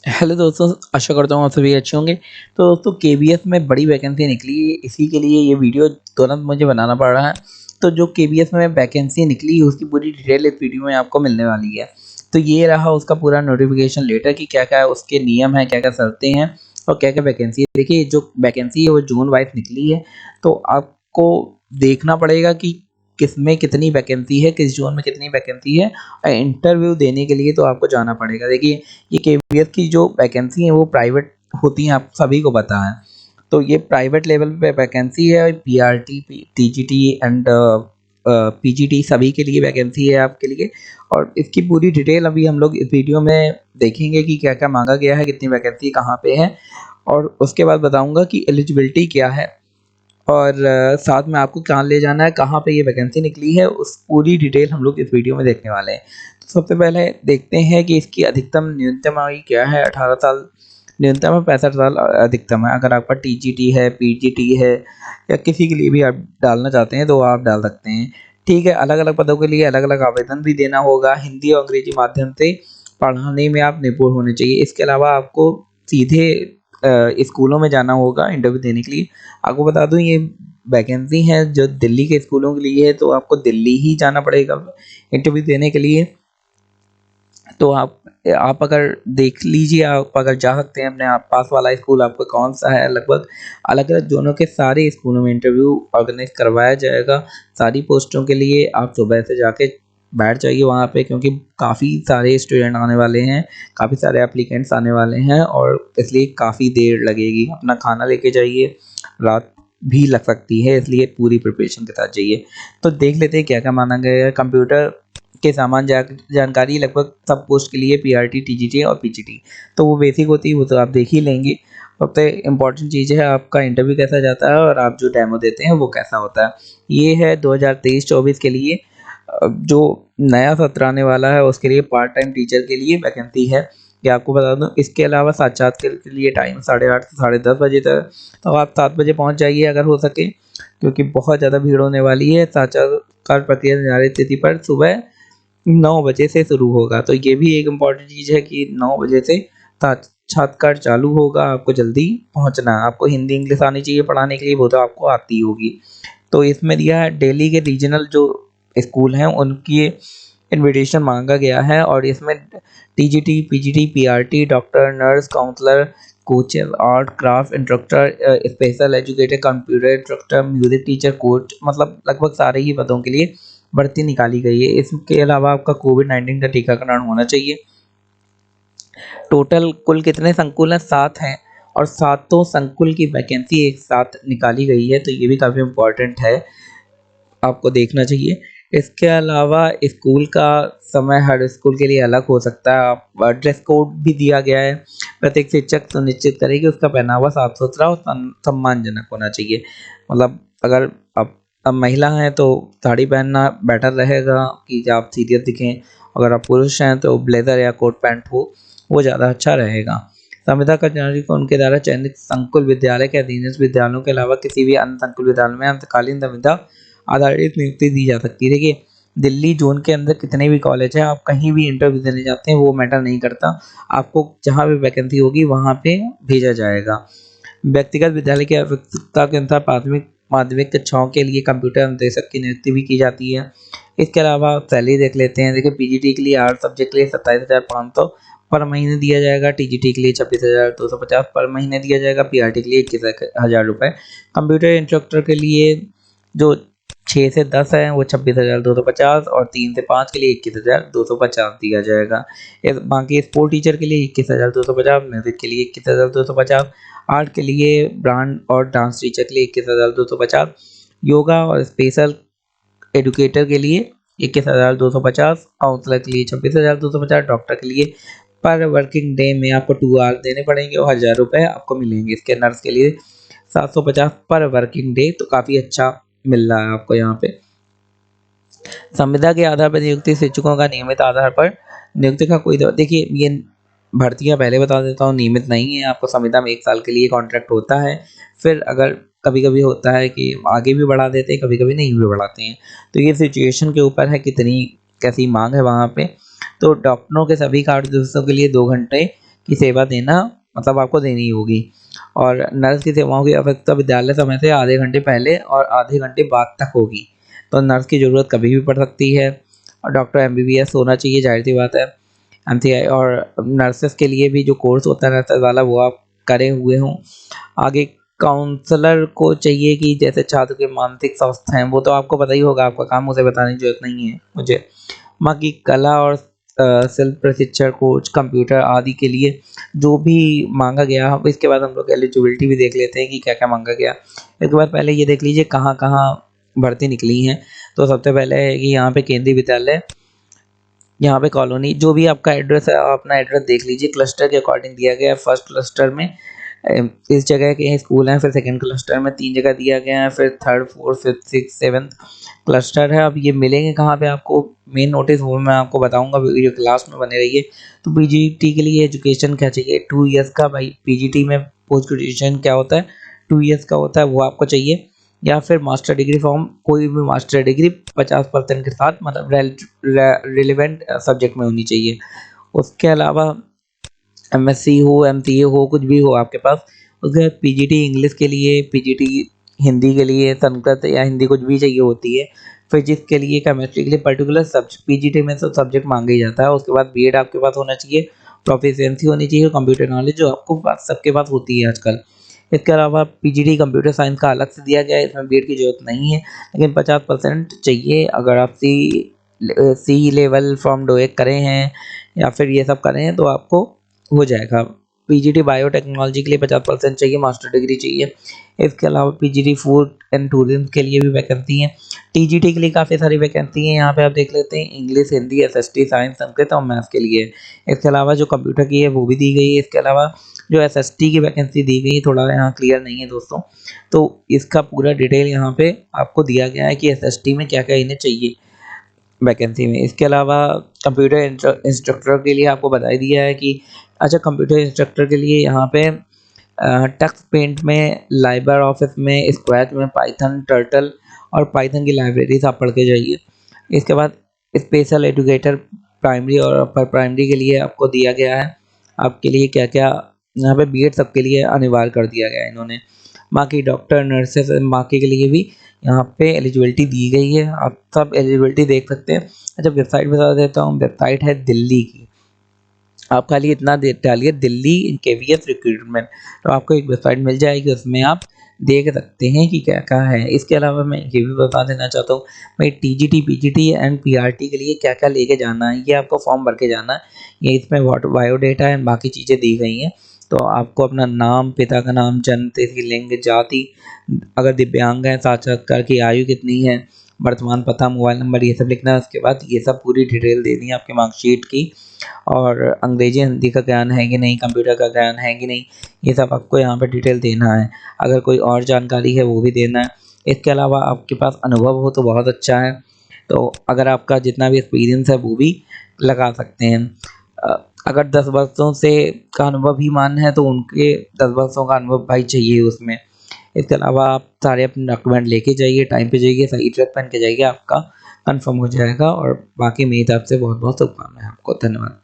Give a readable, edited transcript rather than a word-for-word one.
Hello दोस्तों, आशा करता हूँ आप सभी अच्छे होंगे। तो दोस्तों केबीएस में बड़ी वैकेंसी निकली है, इसी के लिए ये वीडियो तुरंत मुझे बनाना पड़ रहा है। तो जो केबीएस में वैकेंसी निकली उसकी पूरी डिटेल इस वीडियो में आपको मिलने वाली है। तो ये रहा उसका पूरा नोटिफिकेशन लेटर कि क्या-क्या उसके नियम हैं, क्या-क्या शर्तें हैं और क्या-क्या वैकेंसी है। देखिए जो वैकेंसी है वो जून वाइज़ निकली है, तो आपको देखना पड़ेगा कि किसमें कितनी वैकेंसी है, किस ज़ोन में कितनी वैकेंसी है। इंटरव्यू देने के लिए तो आपको जाना पड़ेगा। देखिए ये केबीएस की जो वैकेंसी है वो प्राइवेट होती हैं, आप सभी को पता है। तो ये प्राइवेट लेवल पे वैकेंसी है। पीआरटी, टीजीटी एंड पीजीटी सभी के लिए वैकेंसी है आपके लिए। और इसकी पूरी डिटेल अभी हम लोग इस वीडियो में देखेंगे कि क्या-क्या माँगा गया है, कितनी वैकेंसी कहाँ पे है और उसके बाद बताऊँगा कि एलिजिबिलिटी क्या है और साथ में आपको कहाँ ले जाना है, कहाँ पे ये वैकेंसी निकली है, उस पूरी डिटेल हम लोग इस वीडियो में देखने वाले हैं। तो सबसे पहले देखते हैं कि इसकी अधिकतम न्यूनतम आयु क्या है। 18 साल न्यूनतम है, 65 साल अधिकतम है। अगर आपका टीजीटी है, पीजीटी है या किसी के लिए भी आप डालना चाहते हैं तो आप डाल सकते हैं। ठीक है, अलग-अलग पदों के लिए अलग-अलग आवेदन भी देना होगा। हिंदी और अंग्रेजी माध्यम से पढ़ाने में आप निपुण होने चाहिए। इसके अलावा आपको सीधे स्कूलों में जाना होगा इंटरव्यू देने के लिए। आपको बता दूँ ये वैकेंसी है जो दिल्ली के स्कूलों के लिए है, तो आपको दिल्ली ही जाना पड़ेगा इंटरव्यू देने के लिए। तो आप अगर देख लीजिए, आप अगर जा सकते हैं अपने आप पास वाला स्कूल आपका कौन-सा है। लगभग अलग-अलग ज़ोनों के सारे स्कूलों में इंटरव्यू ऑर्गेनाइज़ करवाया जाएगा। सारी पोस्टों के लिए आप सुबह से जाके बैठ जाइए वहाँ पे, क्योंकि काफ़ी सारे स्टूडेंट आने वाले हैं, काफ़ी सारे एप्लीकेंट्स आने वाले हैं और इसलिए काफ़ी देर लगेगी। अपना खाना लेके जाइए, रात भी लग सकती है, इसलिए पूरी प्रिपरेशन के साथ जाइए। तो देख लेते हैं क्या-क्या माँगा गया है। कंप्यूटर के सामान जानकारी लगभग सब पोस्ट के लिए पीआरटी, टीजीटी और पीजीटी। तो वो बेसिक होती है, वो तो आप देख ही लेंगे। सबसे इम्पोर्टेंट चीज़ है आपका इंटरव्यू कैसा जाता है और आप जो डेमो देते हैं वो कैसा होता है। ये है 2023-24 के लिए जो नया सत्र आने वाला है उसके लिए पार्ट टाइम टीचर के लिए वैकेंसी है। ये आपको बता दूँ। इसके अलावा साक्षात्कार के लिए टाइम 8:30 से साढ़े 10 बजे तक। तो आप 7 बजे पहुँच जाइए अगर हो सके, क्योंकि बहुत ज़्यादा भीड़ होने वाली है। साक्षात्कार प्रक्रिया निर्धारित तिथि पर सुबह 9 बजे से शुरू होगा। तो ये भी एक इम्पॉर्टेंट चीज़ है कि 9 बजे से साक्षात्कार चालू होगा, आपको जल्दी पहुँचना है। आपको हिंदी, इंग्लिश आनी चाहिए पढ़ाने के लिए, वो तो आपको आती होगी। तो इसमें दिया है दिल्ली के रीजनल जो स्कूल हैं उनकी इन्विटेशन माँगा गया है और इसमें TGT, PGT, PRT, doctor, nurse, counsellor, coaches, art, craft instructor, special educator, computer instructor, music teacher, coach, मतलब लगभग सारे ही पदों के लिए भर्ती निकाली गई है। इसके अलावा आपका कोविड-19 का टीकाकरण होना चाहिए। टोटल कुल कितने संकुल हैं? 7 हैं और सातों संकुल की वैकेंसी एक साथ निकाली गई है, तो ये भी काफ़ी इम्पोर्टेंट है, आपको देखना चाहिए। इसके अलावा स्कूल का समय हर स्कूल के लिए अलग हो सकता है। आप ड्रेस कोड भी दिया गया है। प्रत्येक शिक्षक सुनिश्चित करे कि उसका पहनावा साफ-सुथरा और सम्मानजनक होना चाहिए। मतलब अगर आप महिला हैं तो साड़ी पहनना बेटर रहेगा कि आप सीरियस दिखें। अगर आप पुरुष हैं तो ब्लेज़र या कोट पैंट हो, वो ज़्यादा अच्छा रहेगा। संविदा कर्मचारी को उनके द्वारा चयनित संकुल विद्यालय के अधीनस्थ विद्यालयों के अलावा किसी भी अन्य संकुल विद्यालय में अंतकालीन संविदा आधारित नियुक्ति दी जा सकती है। देखिए, दिल्ली ज़ोन के अंदर कितने भी कॉलेज हैं, आप कहीं भी इंटरव्यू देने जाते हैं, वो मैटर नहीं करता। आपको जहाँ भी वैकेंसी होगी, वहाँ पे भेजा जाएगा। व्यक्तिगत विद्यालय की आवश्यकता के अनुसार प्राथमिक माध्यमिक कक्षाओं के लिए कंप्यूटर अनुदेशक की नियुक्ति भी की जाती है। इसके अलावा आप सैलरी देख लेते हैं। देखिए, पीजीटी के लिए 8 सब्जेक्ट के लिए 27,500 पर महीने दिया जाएगा। टीजीटी के लिए 26,250 पर महीने दिया जाएगा। पीआरटी के लिए 21,000 रुपये। कंप्यूटर इंस्ट्रक्टर के लिए जो 6 से 10 है वो 26,250 और 3 से 5 के लिए 21,250 दिया जाएगा। बाकी स्पोर्ट टीचर के लिए 21,250, म्यूजिक के लिए 21,250, आर्ट के लिए ब्रांड और डांस टीचर के लिए 21,250, योगा और स्पेशल एडुकेटर के लिए 21,250, काउंसलर के लिए 26,250, डॉक्टर के लिए पर वर्किंग डे में आपको 2 आवर देने पड़ेंगे और 1,000 रुपये आपको मिलेंगे। इसके नर्स के लिए 750 पर वर्किंग डे, तो काफ़ी अच्छा मिल रहा है आपको यहाँ पे। संविदा के आधार पर नियुक्ति शिक्षकों का नियमित आधार पर नियुक्ति का कोई देखिए ये भर्तियाँ पहले बता देता हूँ, नियमित नहीं है। आपको संविदा में 1 साल के लिए कॉन्ट्रैक्ट होता है। फिर अगर कभी-कभी होता है कि आगे भी बढ़ा देते हैं, कभी-कभी नहीं भी बढ़ाते हैं। तो ये सिचुएशन के ऊपर है कितनी कैसी माँग है वहाँ पे। तो डॉक्टरों के सभी कार्य दिवसों के लिए 2 घंटे की सेवा देना मतलब आपको देनी होगी। और नर्स की सेवाओं की आवश्यकता विद्यालय समय से आधे घंटे पहले और आधे घंटे बाद तक होगी। तो नर्स की ज़रूरत कभी भी पड़ सकती है। और डॉक्टर एमबीबीएस होना चाहिए, ज़ाहिर-सी बात है। एमसीआई और नर्सेस के लिए भी जो कोर्स होता है नर्सेस वाला, वो आप करे हुए हों। आगे काउंसलर को चाहिए कि जैसे छात्र के मानसिक स्वास्थ्य हैं, वो तो आपको पता ही होगा, आपका काम उसे बताने की ज़रूरत नहीं है मुझे। बाकी कला और शिल्प प्रशिक्षण कोच, कंप्यूटर आदि के लिए जो भी माँगा गया, अब इसके बाद हम लोग एलिजिबिलिटी भी देख लेते हैं कि क्या-क्या माँगा गया। इसके बाद पहले ये देख लीजिए कहाँ-कहाँ भर्ती निकली हैं। तो सबसे पहले है कि यहाँ पे केंद्रीय विद्यालय, यहाँ पे कॉलोनी, जो भी आपका एड्रेस है आप अपना एड्रेस देख लीजिए, क्लस्टर के अकॉर्डिंग दिया गया है। फर्स्ट क्लस्टर में इस जगह के स्कूल हैं, फिर सेकंड क्लस्टर में 3 जगह दिया गया है, फिर third, fourth, fifth, sixth, seventh cluster है। अब ये मिलेंगे कहाँ पे आपको, मेन नोटिस वो मैं आपको बताऊँगा, वीडियो क्लास में बने रहिए। तो पीजीटी के लिए एजुकेशन क्या चाहिए, 2 ईयर्स का, भाई पीजीटी में पोस्ट ग्रेजुएशन क्या होता है, 2 ईयर्स का होता है, वो आपको चाहिए। या फिर मास्टर डिग्री फॉर्म, कोई भी मास्टर डिग्री 50% के साथ, मतलब रिलेवेंट सब्जेक्ट में होनी चाहिए। उसके अलावा एमएससी हो, एमसीए हो, कुछ भी हो आपके पास। उसके बाद पीजीटी इंग्लिश के लिए, पीजीटी हिंदी के लिए, संस्कृत या हिंदी कुछ भी चाहिए होती है। फिजिक्स के लिए, केमिस्ट्री के लिए पर्टिकुलर सब्जेक्ट, पीजीटी में तो सब्जेक्ट मांगा ही जाता है। उसके बाद बीएड आपके पास होना चाहिए, प्रोफिशिएंसी होनी चाहिए, कंप्यूटर नॉलेज जो आपको पास सबके पास होती है आजकल। इसके अलावा पीजीटी कंप्यूटर साइंस का अलग से दिया गया है, इसमें बीएड की ज़रूरत नहीं है, लेकिन 50% चाहिए। अगर आप सी लेवल फ्रॉम डोएक करे हैं या फिर ये सब करे हैं तो आपको हो जाएगा। पीजीटी बायोटेक्नोलॉजी के लिए 50% चाहिए, मास्टर डिग्री चाहिए। इसके अलावा पीजीटी फूड एंड टूरिज्म के लिए भी वैकेंसी है। टीजीटी के लिए काफ़ी सारी वैकेंसी है, यहाँ पे आप देख लेते हैं, English, Hindi, SST, science, Sanskrit और मैथ्स के लिए। इसके अलावा जो कंप्यूटर की है वो भी दी गई है। इसके अलावा जो एसएसटी की वैकेंसी दी गई है, थोड़ा यहाँ क्लियर नहीं है दोस्तों, तो इसका पूरा डिटेल यहाँ पे आपको दिया गया है कि एसएसटी में क्या-क्या इन्हें चाहिए वैकेंसी में। इसके अलावा कंप्यूटर इंस्ट्रक्टर के लिए आपको बता ही दिया है कि अच्छा, कंप्यूटर इंस्ट्रक्टर के लिए यहाँ पे टक्स पेंट में, लाइबर ऑफिस में, स्क्रैच में, पाइथन, टर्टल और पाइथन की लाइब्रेरीज आप पढ़ के जाइए। इसके बाद स्पेशल एजुकेटर प्राइमरी और अपर प्राइमरी के लिए आपको दिया गया है। आपके लिए क्या-क्या यहाँ पे बीएड सबके लिए अनिवार्य कर दिया गया है इन्होंने। बाकी डॉक्टर, नर्सेस बाकी के लिए भी यहाँ पे एलिजिबिलिटी दी गई है, आप सब एलिजिबिलिटी देख सकते हैं। अच्छा, वेबसाइट बता देता हूँ, वेबसाइट है दिल्ली की। आप खाली इतना डालिए दिल्ली केवीएस रिक्रूटमेंट, तो आपको एक वेबसाइट मिल जाएगी, उसमें आप देख सकते हैं कि क्या-क्या है। इसके अलावा मैं ये भी बता देना चाहता हूँ, भाई टीजीटी, पीजीटी एंड पीआरटी के लिए क्या-क्या लेके जाना है, ये आपको फॉर्म भर के जाना है। ये इसमें बायोडेटा एंड बाकी चीज़ें दी गई हैं। तो आपको अपना नाम, पिता का नाम, जन्म तिथि, लिंग, जाति, अगर दिव्यांग हैं, साक्षात्कार की आयु कितनी है, वर्तमान पता, मोबाइल नंबर, ये सब लिखना है। उसके बाद ये सब पूरी डिटेल देनी है आपकी मार्कशीट की। और अंग्रेजी, हिंदी का ज्ञान है कि नहीं, कंप्यूटर का ज्ञान है कि नहीं, ये सब आपको यहाँ पे डिटेल देना है। अगर कोई और जानकारी है वो भी देना है। इसके अलावा आपके पास अनुभव हो तो बहुत अच्छा है, तो अगर आपका जितना भी एक्सपीरियंस है वो भी लगा सकते हैं। अगर 10 वर्षों से का अनुभव ही मान है तो उनके 10 वर्षों का अनुभव भाई चाहिए उसमें। इसके अलावा आप सारे अपने डॉक्यूमेंट लेके जाइए, टाइम पे जाइए, सही ड्रेस पहन के जाइए, आपका कन्फर्म हो जाएगा। और बाकी मेरी तरफ से बहुत-बहुत शुभकामनाएँ आपको। धन्यवाद।